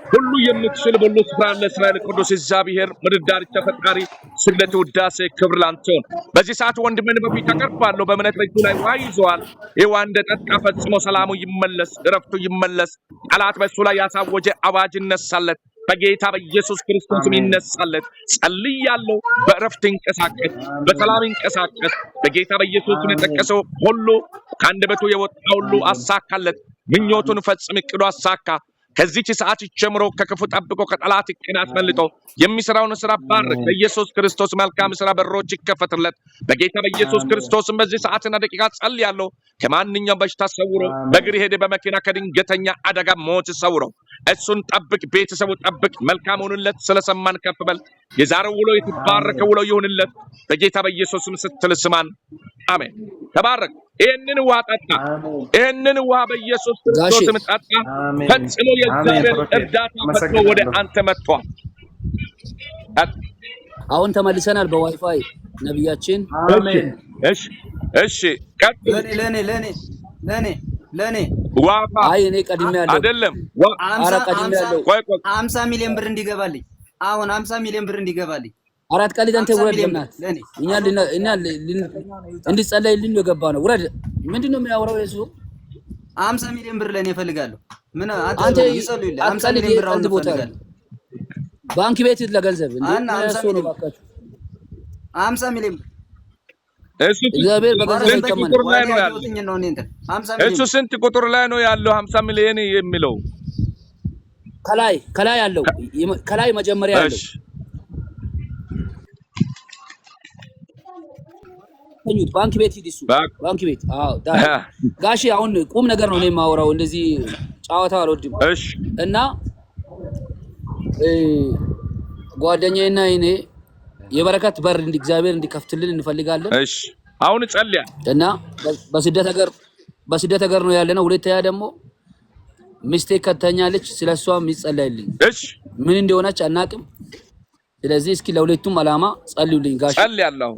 ሁሉ የምትችል ሁሉ ስፍራ ለእስራኤል ቅዱስ እግዚአብሔር ምድር ዳርቻ ፈጣሪ ስግደት፣ ውዳሴ፣ ክብር ላንተ ይሁን። በዚህ ሰዓት ወንድሜን በፊት አቀርባለሁ። በእምነት በእጁ ላይ ውሃ ይዘዋል። ይህ ውሃ እንደጠጣ ፈጽሞ ሰላሙ ይመለስ፣ እረፍቱ ይመለስ። ጠላት በእሱ ላይ ያሳወጀ አዋጅ ይነሳለት በጌታ በኢየሱስ ክርስቶስ ይነሳለት። ጸልያለሁ። በእረፍት ይንቀሳቀስ፣ በሰላም ይንቀሳቀስ። በጌታ በኢየሱስ የጠቀሰው ሁሉ ከአንደበቱ የወጣ ሁሉ አሳካለት። ምኞቱን ፈጽም፣ እቅዱ አሳካ። ከዚህች ሰዓት ጀምሮ ከክፉ ጠብቆ ከጠላት እቅድ አስመልጦ የሚሰራውን ስራ ባርክ። በኢየሱስ ክርስቶስ መልካም ስራ በሮች ይከፈትለት። በጌታ በኢየሱስ ክርስቶስም በዚህ ሰዓትና ደቂቃ ጸልያለሁ። ከማንኛውም በሽታ ሰውሮ፣ በእግር ሄደ በመኪና ከድንገተኛ አደጋ ሞት ሰውሮ፣ እሱን ጠብቅ፣ ቤተሰቡ ጠብቅ። መልካም ሆንለት። ስለሰማን ከፍ በል። የዛሬው ውሎ የተባረከ ውሎ ይሁንለት። በጌታ በኢየሱስም ስትል ስማን። አሜን። ተባረክ። ይህንን ውሃ ጠጣ። ይህንን ውሃ በኢየሱስ ክርስቶስም ጠጣ። ፈጽሞ የእግዚአብሔር እርዳታ ፈጥኖ ወደ አንተ መጥቷል። አሁን ተመልሰናል በዋይፋይ ነብያችን። አሜን። እሺ ቀጥል። ለኔ ዋፋ አይ እኔ ቀድሜ ያለው አይደለም። አረ ቀድሜ ያለው 50 ሚሊዮን ብር እንዲገባልኝ አሁን 50 ሚሊዮን ብር እንዲገባልኝ አራት ቀሊት አንተ ውረድ። እኛ እንድጸለይልን የገባ ነው። ውረድ። ምንድነው የሚያወራው? የሱ 50 ሚሊዮን ብር ለኔ እፈልጋለሁ። ምን አንተ ይጸልዩልኝ? 50 ሚሊዮን ብር አሁን እፈልጋለሁ። ባንክ ቤት ለገንዘብ እንደሱ ነው ባካችሁ። 50 ሚሊዮን ብር እግዚአብሔር በገንዘብ ይቀመን። እሱ ስንት ቁጥር ላይ ነው ያለው? 50 ሚሊዮን የሚለው ከላይ ያለው ከላይ መጀመሪያ ያለው ባንክ ቤት ሂድ። እሱ ባንክ ቤት ጋሺ አሁን ቁም ነገር ነው የማወራው። እንደዚህ ጫዋታ አልወድም። እና ጓደኛዬና እኔ የበረከት በር እግዚአብሔር እንዲከፍትልን እንፈልጋለን። አሁን ጸልያ እና በስደት ሀገር ነው ያለነው። ሁለተኛ ደግሞ ሚስቴክ ከተኛለች። ስለሷም ይጸልይልኝ። ምን እንደሆነች አናቅም። ስለዚህ እስኪ ለሁለቱም አላማ ጸልዩልኝ ጋሺ። ጸልያለሁ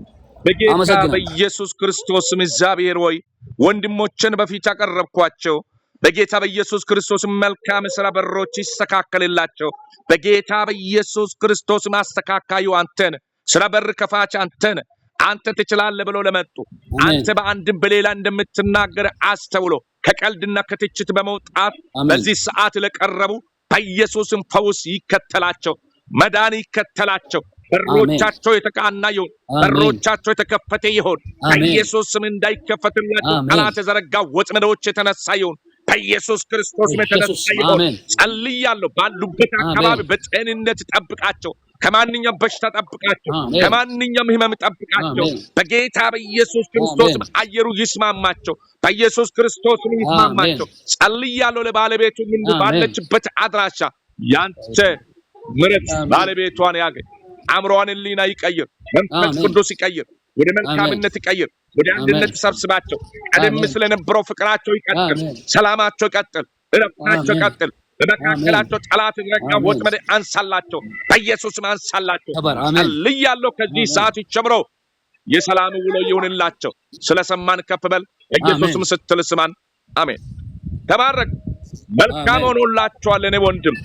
በጌታ በኢየሱስ ክርስቶስ እግዚአብሔር ሆይ ወንድሞችን በፊት አቀረብኳቸው። በጌታ በኢየሱስ ክርስቶስ መልካም ስራ በሮች ይስተካከልላቸው። በጌታ በኢየሱስ ክርስቶስ ማስተካካዩ አንተን፣ ስራ በር ከፋች አንተን። አንተ ትችላለህ ብለው ለመጡ አንተ በአንድም በሌላ እንደምትናገር አስተውሎ ከቀልድና ከትችት በመውጣት በዚህ ሰዓት ለቀረቡ በኢየሱስም ፈውስ ይከተላቸው፣ መዳን ይከተላቸው። በሮቻቸው የተቃና ይሁን፣ በሮቻቸው የተከፈተ ይሁን። በኢየሱስ ስም እንዳይከፈትላቸው ጠላት የዘረጋ ወጥመዶች የተነሳ ይሁን። በኢየሱስ ክርስቶስ የተነሳ ይሁን። ጸልያለሁ። ባሉበት አካባቢ በጤንነት ጠብቃቸው፣ ከማንኛውም በሽታ ጠብቃቸው፣ ከማንኛውም ህመም ጠብቃቸው። በጌታ በኢየሱስ ክርስቶስ አየሩ ይስማማቸው፣ በኢየሱስ ክርስቶስ ይስማማቸው። ጸልያለሁ። ለባለቤቱ ምን ባለችበት አድራሻ ያንተ ምሕረት ባለቤቷን ያገኝ። አእምሮዋን ሊና ይቀይር፣ መንፈስ ቅዱስ ይቀይር፣ ወደ መልካምነት ይቀይር፣ ወደ አንድነት ሰብስባቸው። ቀደም ስለነበረው ፍቅራቸው ይቀጥል፣ ሰላማቸው ይቀጥል፣ እረፍታቸው ይቀጥል። በመካከላቸው ጠላት ይረጋ ወጥመድ አንሳላቸው፣ በኢየሱስ አንሳላቸው። ጸልያለሁ። ከዚህ ሰዓት ጀምሮ የሰላም ውሎ ይሁንላቸው። ስለሰማን ከፍ በል። በኢየሱስም ስትል ስማን። አሜን። ተባረክ። መልካም ሆኖላችኋል። እኔ ወንድም